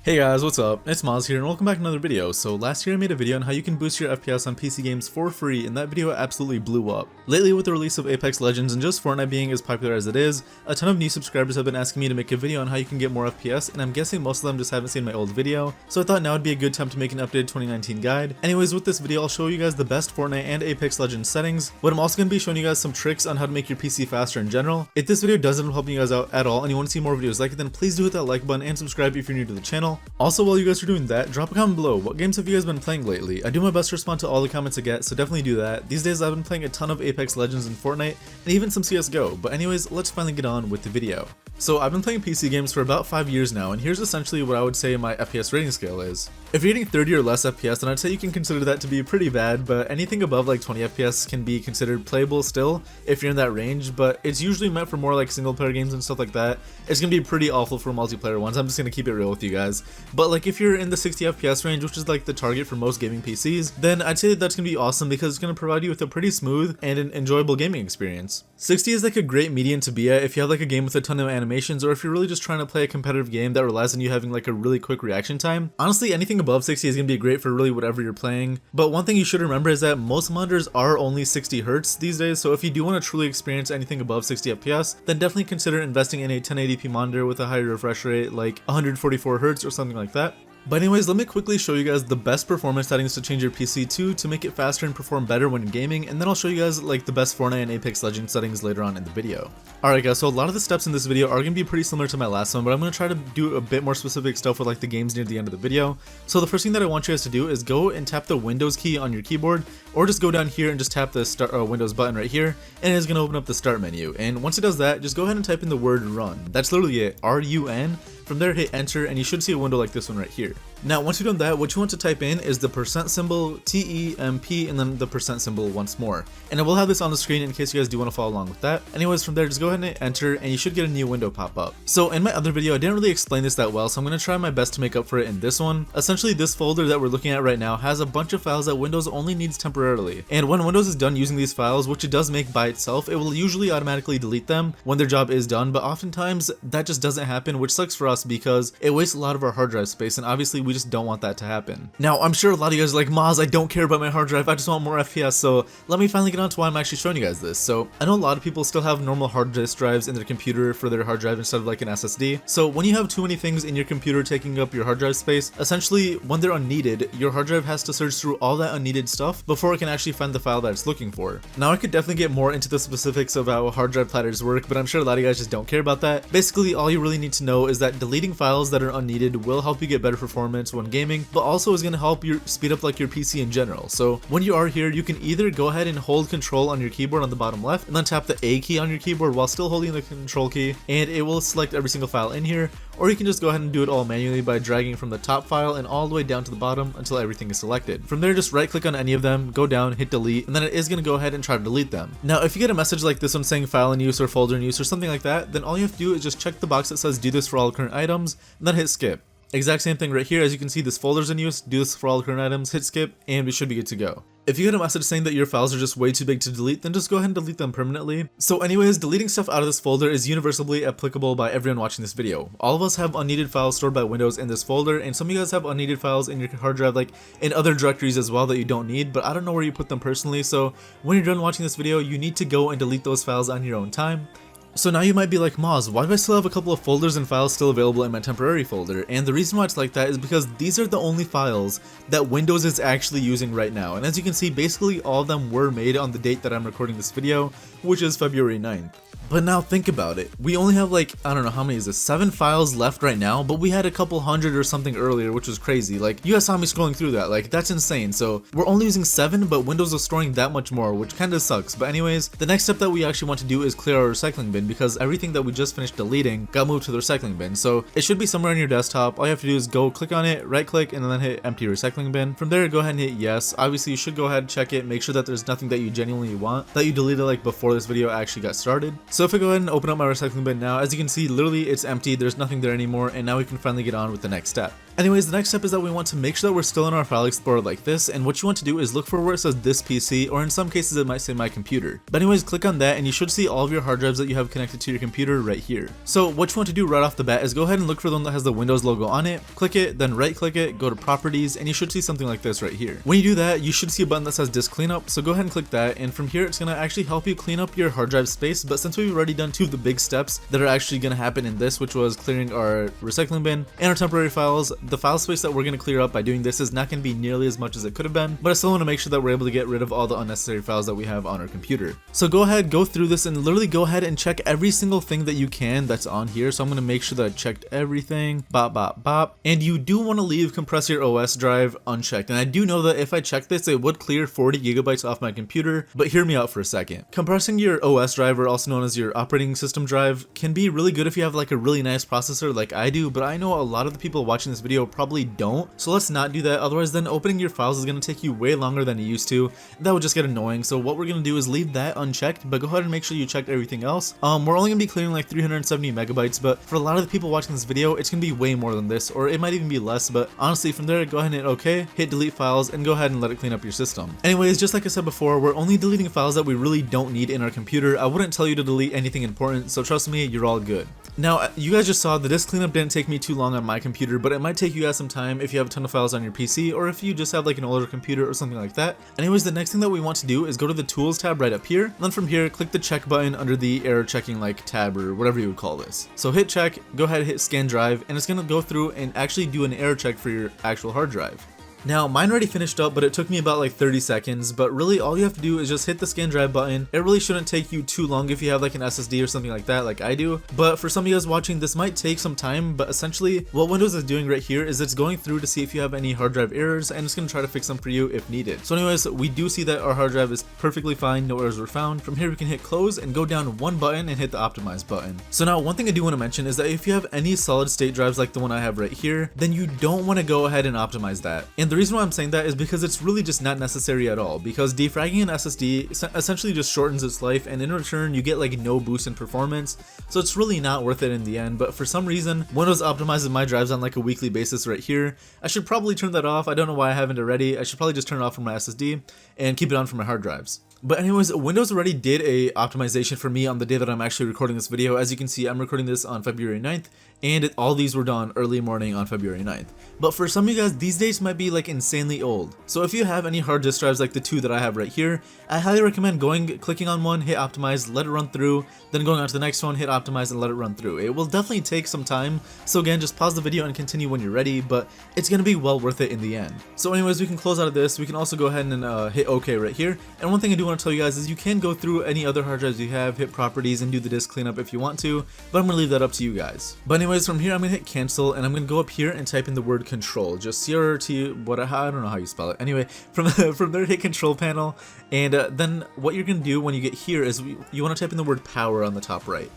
Hey guys, what's up? It's Muaaz here and welcome back to another video. So last year I made a video on how you can boost your FPS on PC games for free, and that video absolutely blew up. Lately, with the release of Apex Legends and just Fortnite being as popular as it is, a ton of new subscribers have been asking me to make a video on how you can get more FPS, and I'm guessing most of them just haven't seen my old video, so I thought now would be a good time to make an updated 2019 guide. Anyways, with this video I'll show you guys the best Fortnite and Apex Legends settings, but I'm also going to be showing you guys some tricks on how to make your PC faster in general. If this video doesn't help you guys out at all and you want to see more videos like it, then please do hit that like button and subscribe if you're new to the channel. Also, while you guys are doing that, drop a comment below. What games have you guys been playing lately? I do my best to respond to all the comments I get, so definitely do that. These days I've been playing a ton of Apex Legends and Fortnite, and even some CSGO, but anyways, let's finally get on with the video. So I've been playing PC games for about 5 years now, and here's essentially what I would say my FPS rating scale is. If you're getting 30 or less FPS, then I'd say you can consider that to be pretty bad, but anything above like 20 FPS can be considered playable still if you're in that range, but it's usually meant for more like single player games and stuff like that. It's gonna be pretty awful for multiplayer ones, I'm just gonna keep it real with you guys. But like if you're in the 60 FPS range, which is like the target for most gaming PCs, then I'd say that's gonna be awesome because it's gonna provide you with a pretty smooth and an enjoyable gaming experience. 60 is like a great median to be at if you have like a game with a ton of animations, or if you're really just trying to play a competitive game that relies on you having like a really quick reaction time. Honestly, anything above 60 is gonna be great for really whatever you're playing. But one thing you should remember is that most monitors are only 60 Hz these days, so if you do want to truly experience anything above 60 FPS, then definitely consider investing in a 1080p monitor with a higher refresh rate like 144 Hz or something like that. But anyways, let me quickly show you guys the best performance settings to change your PC to make it faster and perform better when gaming, and then I'll show you guys like the best Fortnite and Apex Legends settings later on in the video. Alright guys, so a lot of the steps in this video are going to be pretty similar to my last one, but I'm going to try to do a bit more specific stuff with like the games near the end of the video. So the first thing that I want you guys to do is go and tap the Windows key on your keyboard, or just go down here and just tap the start Windows button right here, and it's going to open up the start menu. And once it does that, just go ahead and type in the word run. That's literally it, R-U-N. From there, hit enter, and you should see a window like this one right here. Now, once you've done that, what you want to type in is the % symbol, T-E-M-P, and then the % symbol once more. And I will have this on the screen in case you guys do want to follow along with that. Anyways, from there, just go ahead and hit enter, and you should get a new window pop up. So in my other video, I didn't really explain this that well, so I'm going to try my best to make up for it in this one. Essentially, this folder that we're looking at right now has a bunch of files that Windows only needs temporarily. And when Windows is done using these files, which it does make by itself, it will usually automatically delete them when their job is done, but oftentimes that just doesn't happen, which sucks for us because it wastes a lot of our hard drive space, and obviously we just don't want that to happen. Now, I'm sure a lot of you guys are like, Muaaz, I don't care about my hard drive, I just want more FPS, so let me finally get on to why I'm actually showing you guys this. So I know a lot of people still have normal hard disk drives in their computer for their hard drive instead of like an SSD. So when you have too many things in your computer taking up your hard drive space, essentially when they're unneeded, your hard drive has to search through all that unneeded stuff before it can actually find the file that it's looking for. Now, I could definitely get more into the specifics of how hard drive platters work, but I'm sure a lot of you guys just don't care about that. Basically, all you really need to know is that deleting files that are unneeded will help you get better performance when gaming, but also is going to help you speed up like your PC in general. So when you are here, you can either go ahead and hold control on your keyboard on the bottom left, and then tap the A key on your keyboard while still holding the control key, and it will select every single file in here, or you can just go ahead and do it all manually by dragging from the top file and all the way down to the bottom until everything is selected. From there, just right click on any of them, go down, hit delete, and then it is going to go ahead and try to delete them. Now, if you get a message like this one saying file in use or folder in use or something like that, then all you have to do is just check the box that says do this for all current items, and then hit skip. Exact same thing right here. As you can see, this folder's in use, do this for all current items, hit skip, and we should be good to go. If you get a message saying that your files are just way too big to delete, then just go ahead and delete them permanently. So anyways, deleting stuff out of this folder is universally applicable by everyone watching this video. All of us have unneeded files stored by Windows in this folder, and some of you guys have unneeded files in your hard drive like in other directories as well that you don't need, but I don't know where you put them personally, so when you're done watching this video, you need to go and delete those files on your own time. So now you might be like, Muaaz, why do I still have a couple of folders and files still available in my temporary folder? And the reason why it's like that is because these are the only files that Windows is actually using right now. And as you can see, basically all of them were made on the date that I'm recording this video, which is February 9th. But now think about it. We only have like, I don't know how many is this, 7 files left right now, but we had a couple hundred or something earlier, which was crazy. Like, you guys saw me scrolling through that, like, that's insane. So we're only using 7, but Windows is storing that much more, which kind of sucks. But anyways, the next step that we actually want to do is clear our recycling bin, because everything that we just finished deleting got moved to the recycling bin. So it should be somewhere on your desktop. All you have to do is go click on it, right click, and then hit empty recycling bin. From there, go ahead and hit yes. Obviously, you should go ahead and check it, make sure that there's nothing that you genuinely want that you deleted like before this video actually got started. So So if I go ahead and open up my recycling bin now, as you can see, literally it's empty, there's nothing there anymore, and now we can finally get on with the next step. Anyways, the next step is that we want to make sure that we're still in our file explorer like this, and what you want to do is look for where it says this PC, or in some cases it might say my computer. But anyways, click on that and you should see all of your hard drives that you have connected to your computer right here. So what you want to do right off the bat is go ahead and look for the one that has the Windows logo on it, click it, then right click it, go to properties, and you should see something like this right here. When you do that, you should see a button that says disk cleanup, so go ahead and click that, and from here it's going to actually help you clean up your hard drive space. But since we've already done two of the big steps that are actually going to happen in this, which was clearing our recycling bin and our temporary files, the file space that we're going to clear up by doing this is not going to be nearly as much as it could have been, but I still want to make sure that we're able to get rid of all the unnecessary files that we have on our computer. So go ahead, go through this, and literally go ahead and check every single thing that you can that's on here. So I'm going to make sure that I checked everything, bop. And you do want to leave compress your OS drive unchecked, and I do know that if I check this, it would clear 40 gigabytes off my computer, but hear me out for a second. Compressing your OS drive, or also known as your operating system drive, can be really good if you have like a really nice processor like I do, but I know a lot of the people watching this video probably don't. So let's not do that, otherwise then opening your files is going to take you way longer than it used to. That would just get annoying. So what we're going to do is leave that unchecked, but go ahead and make sure you checked everything else. We're only going to be clearing like 370 megabytes, but for a lot of the people watching this video, it's going to be way more than this, or it might even be less. But honestly, from there, go ahead and hit OK, hit delete files, and go ahead and let it clean up your system. Anyways, just like I said before, we're only deleting files that we really don't need in our computer. I wouldn't tell you to delete anything important, so trust me, you're all good. Now, you guys just saw the disk cleanup didn't take me too long on my computer, but it might take you guys some time if you have a ton of files on your PC, or if you just have like an older computer or something like that. Anyways, the next thing that we want to do is go to the tools tab right up here, and then from here, click the check button under the error checking like tab or whatever you would call this. So hit check, go ahead, hit scan drive, and it's going to go through and actually do an error check for your actual hard drive. Now, mine already finished up, but it took me about like 30 seconds, but really all you have to do is just hit the scan drive button. It really shouldn't take you too long if you have like an SSD or something like that, like I do, but for some of you guys watching, this might take some time. But essentially what Windows is doing right here is it's going through to see if you have any hard drive errors, and it's going to try to fix them for you if needed. So anyways, we do see that our hard drive is perfectly fine, no errors were found. From here we can hit close and go down one button and hit the optimize button. So now one thing I do want to mention is that if you have any solid state drives like the one I have right here, then you don't want to go ahead and optimize that. And the reason why I'm saying that is because it's really just not necessary at all, because defragging an SSD essentially just shortens its life, and in return you get like no boost in performance, so it's really not worth it in the end. But for some reason Windows optimizes my drives on like a weekly basis right here. I should probably turn that off. I don't know why I haven't already. I should probably just turn it off for my SSD and keep it on for my hard drives. But anyways, Windows already did a optimization for me on the day that I'm actually recording this video. As you can see, I'm recording this on February 9th, and all these were done early morning on February 9th. But for some of you guys, these dates might be like insanely old. So if you have any hard disk drives like the two that I have right here, I highly recommend clicking on one, hit optimize, let it run through, then going on to the next one, hit optimize, and let it run through. It will definitely take some time, so again, just pause the video and continue when you're ready, but it's going to be well worth it in the end. So anyways, we can close out of this. We can also go ahead and hit OK right here. And one thing I do want to tell you guys is you can go through any other hard drives you have, hit properties, and do the disk cleanup if you want to, but I'm going to leave that up to you guys. But anyways, from here I'm going to hit cancel, and I'm going to go up here and type in the word control, just CRT, I don't know how you spell it. Anyway, from there hit control panel, and then what you're going to do when you get here is you want to type in the word power on the top right.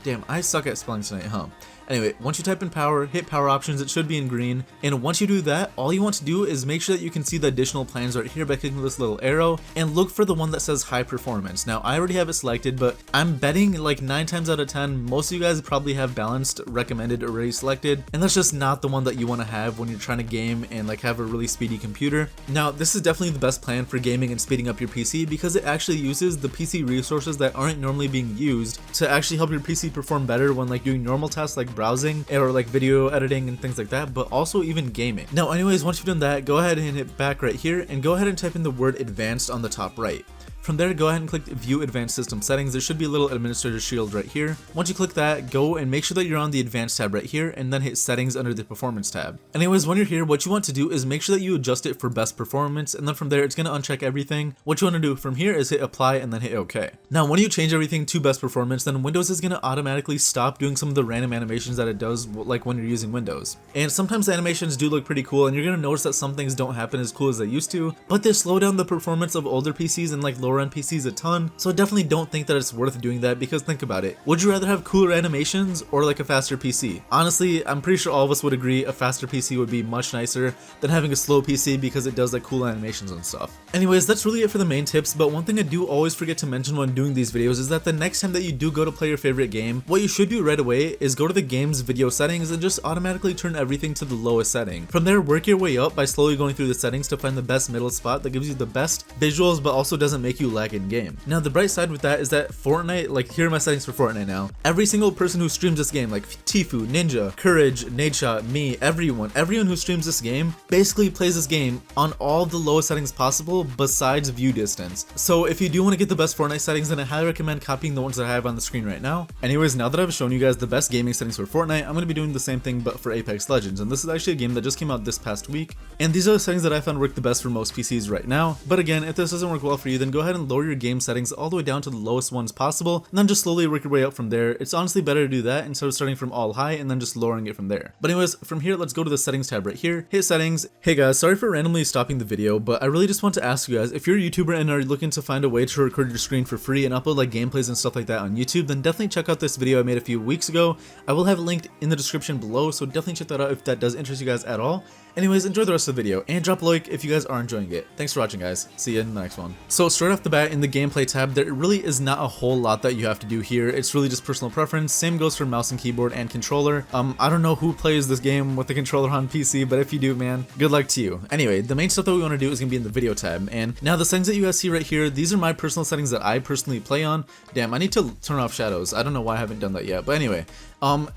Damn, I suck at spelling tonight, huh? Anyway, once you type in power, hit power options, it should be in green, and once you do that, all you want to do is make sure that you can see the additional plans right here by clicking this little arrow, and look for the one that says high performance. Now, I already have it selected, but I'm betting like 9 times out of 10, most of you guys probably have balanced recommended already selected, and that's just not the one that you want to have when you're trying to game and like have a really speedy computer. Now, this is definitely the best plan for gaming and speeding up your PC, because it actually uses the PC resources that aren't normally being used to actually help your PC perform better when like doing normal tasks like browsing or like video editing and things like that, but also even gaming. Now anyways, once you've done that, go ahead and hit back right here and go ahead and type in the word advanced on the top right. From there, go ahead and click View Advanced System Settings. There should be a little administrator shield right here. Once you click that, go and make sure that you're on the Advanced tab right here, and then hit Settings under the Performance tab. Anyways, when you're here, what you want to do is make sure that you adjust it for best performance, and then from there, it's going to uncheck everything. What you want to do from here is hit Apply and then hit OK. Now, when you change everything to best performance, then Windows is going to automatically stop doing some of the random animations that it does, like when you're using Windows. And sometimes the animations do look pretty cool, and you're going to notice that some things don't happen as cool as they used to, but they slow down the performance of older PCs and like lower lower NPCs a ton, so I definitely don't think that it's worth doing that, because think about it. Would you rather have cooler animations or like a faster PC? Honestly, I'm pretty sure all of us would agree a faster PC would be much nicer than having a slow PC, because it does like cool animations and stuff. Anyways, that's really it for the main tips, but one thing I do always forget to mention when doing these videos is that the next time that you do go to play your favorite game, what you should do right away is go to the game's video settings and just automatically turn everything to the lowest setting. From there, work your way up by slowly going through the settings to find the best middle spot that gives you the best visuals but also doesn't make you lag in game. Now the bright side with that is that Fortnite, like here are my settings for Fortnite now. Every single person who streams this game, like Tifu, Ninja, Courage, Nadeshot, me, everyone who streams this game basically plays this game on all the lowest settings possible besides view distance. So if you do want to get the best Fortnite settings, then I highly recommend copying the ones that I have on the screen right now. Anyways, now that I've shown you guys the best gaming settings for Fortnite, I'm going to be doing the same thing but for Apex Legends, and this is actually a game that just came out this past week, and these are the settings that I found work the best for most PCs right now. But again, if this doesn't work well for you, then go ahead and lower your game settings all the way down to the lowest ones possible, and then just slowly work your way up from there. It's honestly better to do that instead of starting from all high and then just lowering it from there. But anyways, from here, let's go to the settings tab right here, hit settings. Hey guys, sorry for randomly stopping the video, but I really just want to ask you guys, if you're a YouTuber and are looking to find a way to record your screen for free and upload like gameplays and stuff like that on YouTube, then definitely check out this video I made a few weeks ago. I will have it linked in the description below, so definitely check that out if that does interest you guys at all. Anyways, enjoy the rest of the video and drop a like if you guys are enjoying it. Thanks for watching, guys. See you in the next one. So straight off the bat in the gameplay tab, there really is not a whole lot that you have to do here. It's really just personal preference. Same goes for mouse and keyboard and controller. I don't know who plays this game with the controller on PC, but if you do, man, good luck to you. Anyway, the main stuff that we want to do is going to be in the video tab. And now the settings that you guys see right here, these are my personal settings that I personally play on. Damn, I need to turn off shadows. I don't know why I haven't done that yet, but anyway.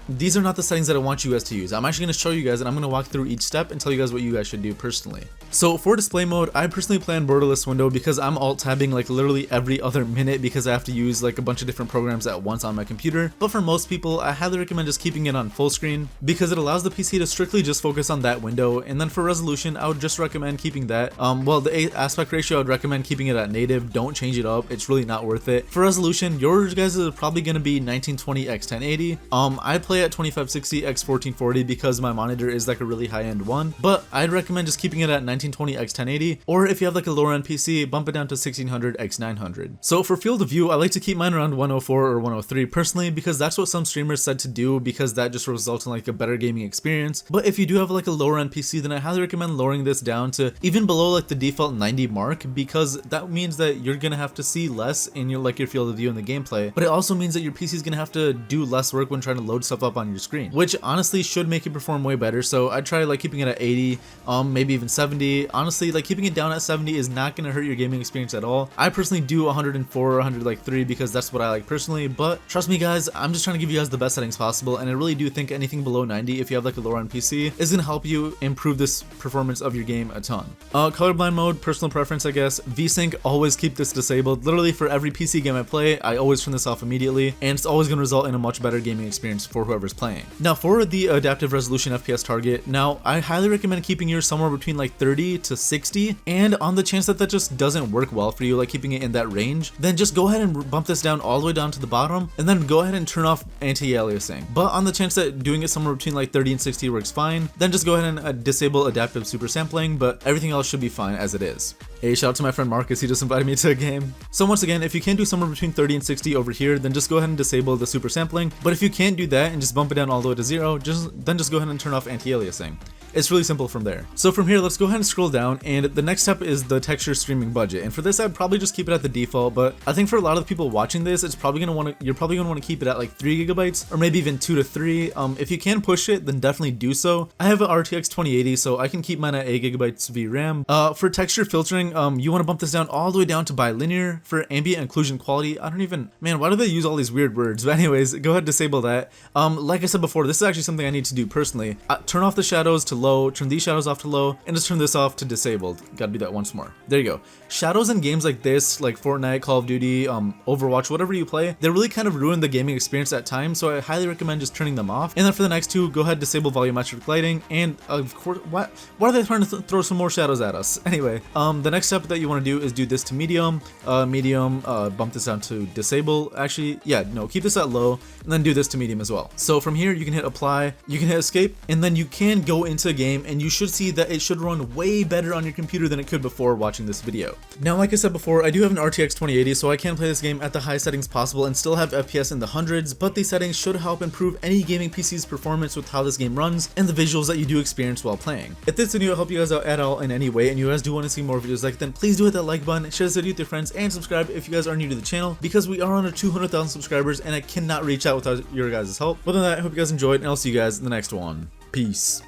These are not the settings that I want you guys to use. I'm actually going to show you guys, and I'm going to walk through each step and tell you guys what you guys should do personally. So for display mode, I personally play on borderless window because I'm alt tabbing like literally every other minute because I have to use like a bunch of different programs at once on my computer. But for most people, I highly recommend just keeping it on full screen because it allows the PC to strictly just focus on that window. And then for resolution, I would just recommend keeping that. Well, the aspect ratio, I would recommend keeping it at native. Don't change it up. It's really not worth it. For resolution, yours guys is probably going to be 1920 x 1080. I play at 2560 x 1440 because my monitor is like a really high-end one, but I'd recommend just keeping it at 1920 x 1080, or if you have like a lower end PC, bump it down to 1600 x 900. So for field of view, I like to keep mine around 104 or 103 personally because that's what some streamers said to do because that just results in like a better gaming experience. But if you do have like a lower end PC, then I highly recommend lowering this down to even below like the default 90 mark because that means that you're gonna have to see less in your your field of view in the gameplay, but it also means that your PC is gonna have to do less work when trying to load stuff up on your screen, which honestly should make it perform way better. So I'd try like keeping it at 80, maybe even 70. Honestly, like keeping it down at 70 is not gonna hurt your gaming experience at all. I personally do 104 or 103 because that's what I like personally, but trust me guys, I'm just trying to give you guys the best settings possible, and I really do think anything below 90, if you have like a lower end PC, is gonna help you improve this performance of your game a ton. Colorblind mode, personal preference I guess. VSync, always keep this disabled. Literally for every PC game I play, I always turn this off immediately, and it's always gonna result in a much better gaming experience for whoever's playing. Now for the adaptive resolution FPS target, now I highly recommend keeping yours somewhere between like 30 to 60, and on the chance that that just doesn't work well for you, like keeping it in that range, then just go ahead and bump this down all the way down to the bottom, and then go ahead and turn off anti-aliasing. But on the chance that doing it somewhere between like 30 and 60 works fine, then just go ahead and disable adaptive super sampling, but everything else should be fine as it is. Hey, shout out to my friend Marcus, he just invited me to a game. So once again, if you can do somewhere between 30 and 60 over here, then just go ahead and disable the super sampling. But if you can't do that and just bump it down all the way to 0, then just go ahead and turn off anti-aliasing. It's really simple from there. So from here, let's go ahead and scroll down, and the next step is the texture streaming budget. And for this, I'd probably just keep it at the default, but I think for a lot of the people watching this, you're probably gonna want to keep it at like 3 gigabytes or maybe even 2 to 3. If you can push it, then definitely do so. I have an RTX 2080, so I can keep mine at 8 gigabytes VRAM. For texture filtering, you want to bump this down all the way down to bilinear. For ambient occlusion quality, man, why do they use all these weird words? But anyways, go ahead and disable that. Like I said before, this is actually something I need to do personally. Turn off the shadows to low, turn these shadows off to low, and just turn this off to disabled. Gotta do that once more. There you go. Shadows in games like this, like Fortnite, Call of Duty, Overwatch, whatever you play, they really kind of ruin the gaming experience at times, so I highly recommend just turning them off. And then for the next two, go ahead, disable volumetric lighting, and of course, why are they trying to throw some more shadows at us? Anyway, the next step that you want to do is do this to medium, bump this down to disable. Actually, yeah, no, keep this at low, and then do this to medium as well. So from here, you can hit apply, you can hit escape, and then you can go into into a game and you should see that it should run way better on your computer than it could before watching this video. Now, like I said before, I do have an RTX 2080, so I can play this game at the highest settings possible and still have FPS in the hundreds, but these settings should help improve any gaming PC's performance with how this game runs and the visuals that you do experience while playing. If this video helped you guys out at all in any way and you guys do want to see more videos like, then please do hit that like button, share this video with your friends, and subscribe if you guys are new to the channel, because we are under 200,000 subscribers and I cannot reach out without your guys' help. Other than that, I hope you guys enjoyed, and I'll see you guys in the next one. Peace.